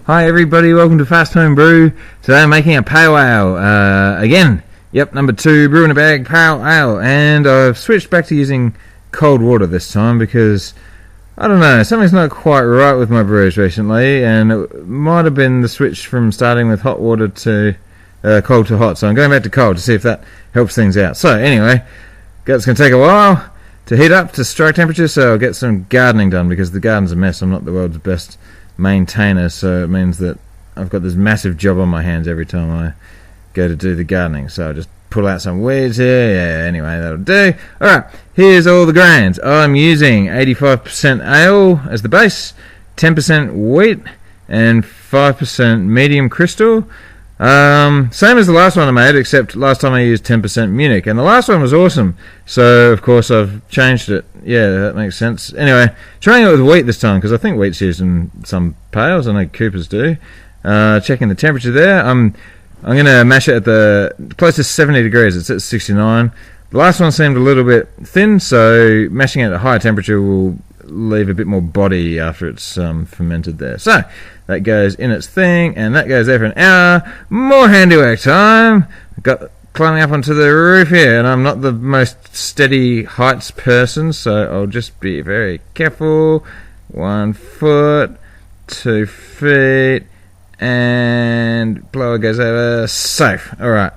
Hi everybody, welcome to Fast Homebrew. Today I'm making a pale ale. Again, yep, number 2, brew in a bag, pale ale. And I've switched back to using cold water this time because, I don't know, something's not quite right with my brews recently. And it might have been the switch from starting with hot water to cold to hot. So I'm going back to cold to see if that helps things out. So anyway, it's going to take a while to heat up to strike temperature, so I'll get some gardening done because the garden's a mess. I'm not the world's best maintainer, so it means that I've got this massive job on my hands every time I go to do the gardening. So I'll just pull out some weeds here. Yeah, anyway, that'll do. Alright, here's all the grains. I'm using 85% ale as the base, 10% wheat, and 5% medium crystal. Same as the last one I made, except last time I used 10% Munich, and the last one was awesome, so of course I've changed it. Yeah, that makes sense. Anyway, trying it with wheat this time, because I think wheat's used in some pails. I know Coopers do. Checking the temperature there. I'm going to mash it at the close to 70 degrees. It's at 69. The last one seemed a little bit thin, so mashing it at a higher temperature will leave a bit more body after it's fermented there. So that goes in its thing, and that goes there for an hour. More handiwork time. Got climbing up onto the roof here, and I'm not the most steady heights person, so I'll just be very careful. 1 foot, 2 feet, and blower goes over. Safe. Alright.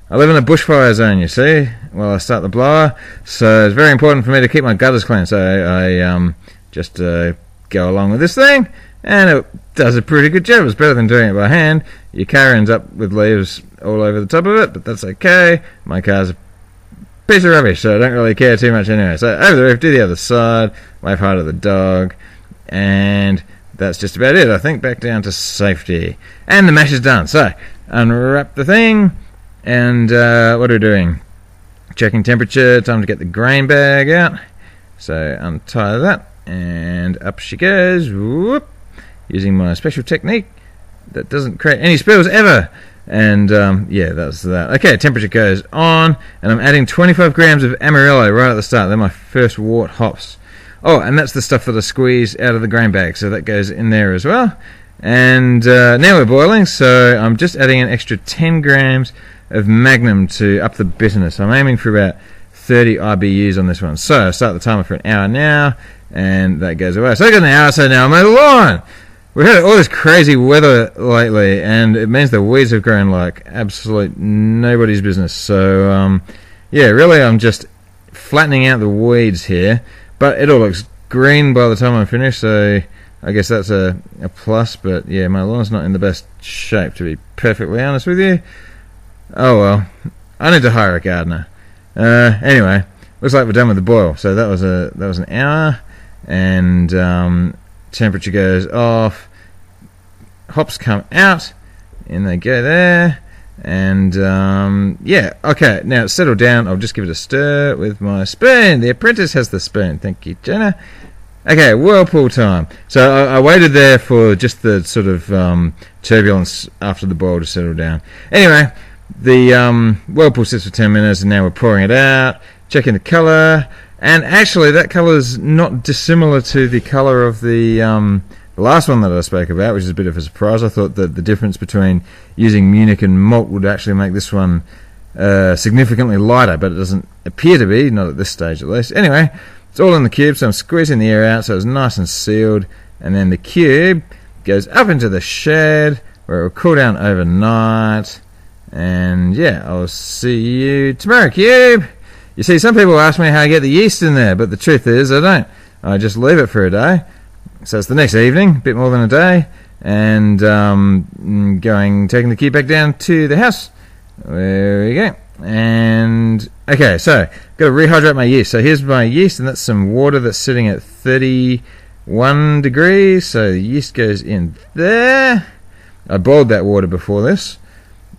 I live in a bushfire zone, you see, while I start the blower, so it's very important for me to keep my gutters clean, so I just go along with this thing, and it does a pretty good job. It's better than doing it by hand. Your car ends up with leaves all over the top of it, but that's okay. My car's a piece of rubbish, so I don't really care too much anyway. So over the roof, do the other side, wave hi to the dog, and that's just about it. I think back down to safety. And the mash is done, so unwrap the thing, and what are we doing? Checking temperature, time to get the grain bag out. So untie that, and up she goes. Whoop. Using my special technique that doesn't create any spills ever. And yeah, that's that. Okay, temperature goes on, and I'm adding 25 grams of Amarillo right at the start. They're my first wort hops. Oh, and that's the stuff that I squeeze out of the grain bag, so that goes in there as well. And now we're boiling, so I'm just adding an extra 10 grams of Magnum to up the bitterness. I'm aiming for about 30 IBUs on this one. So I start the timer for an hour now, and that goes away. So I got an hour, so now I'm at the line. We've had all this crazy weather lately, and it means the weeds have grown like absolute nobody's business. So, yeah, really I'm just flattening out the weeds here, but it all looks green by the time I'm finished, so I guess that's a plus. But yeah, my lawn's not in the best shape, to be perfectly honest with you. Oh well, I need to hire a gardener. Anyway, looks like we're done with the boil. So that was an hour, and temperature goes off. Hops come out, and they go there, and yeah, okay. Now it's settled down. I'll just give it a stir with my spoon. The apprentice has the spoon. Thank you, Jenna. Okay, whirlpool time. So I waited there for just the sort of turbulence after the boil to settle down. Anyway, the whirlpool sits for 10 minutes, and now we're pouring it out, checking the colour, and actually that colour is not dissimilar to the colour of the last one that I spoke about, which is a bit of a surprise. I thought that the difference between using Munich and malt would actually make this one significantly lighter, but it doesn't appear to be, not at this stage at least. Anyway, it's all in the cube, so I'm squeezing the air out so it's nice and sealed, and then the cube goes up into the shed where it will cool down overnight. And yeah, I'll see you tomorrow, cube. You see, some people ask me how I get the yeast in there, but the truth is I don't. I just leave it for a day. So it's the next evening, a bit more than a day, and taking the cube back down to the house. There we go. And okay, so got to rehydrate my yeast. So here's my yeast, and that's some water that's sitting at 31 degrees. So the yeast goes in there. I boiled that water before this,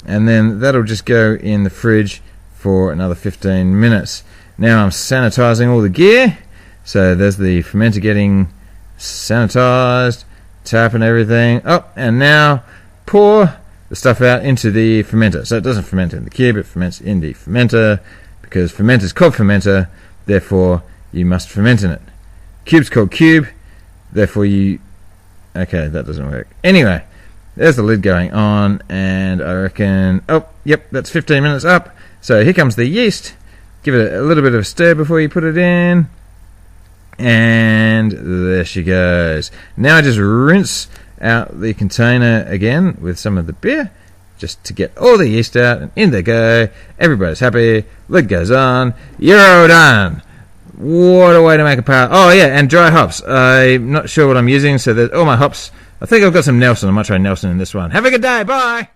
and then that'll just go in the fridge for another 15 minutes. Now I'm sanitizing all the gear. So there's the fermenter getting sanitized, tap and everything. Oh, and now pour the stuff out into the fermenter. So it doesn't ferment in the cube, it ferments in the fermenter, because fermenter is called fermenter, therefore you must ferment in it. Cube's called cube, therefore you... Okay, that doesn't work. Anyway, There's the lid going on, and I reckon, oh, yep, that's 15 minutes up. So here comes the yeast. Give it a little bit of a stir before you put it in. And there she goes. Now I just rinse out the container again with some of the beer, just to get all the yeast out, and in they go. Everybody's happy. Lid goes on. You're all done. What a way to make a pale. Oh yeah, and dry hops. I'm not sure what I'm using, so there's all my hops. I think I've got some Nelson. I might try Nelson in this one. Have a good day. Bye.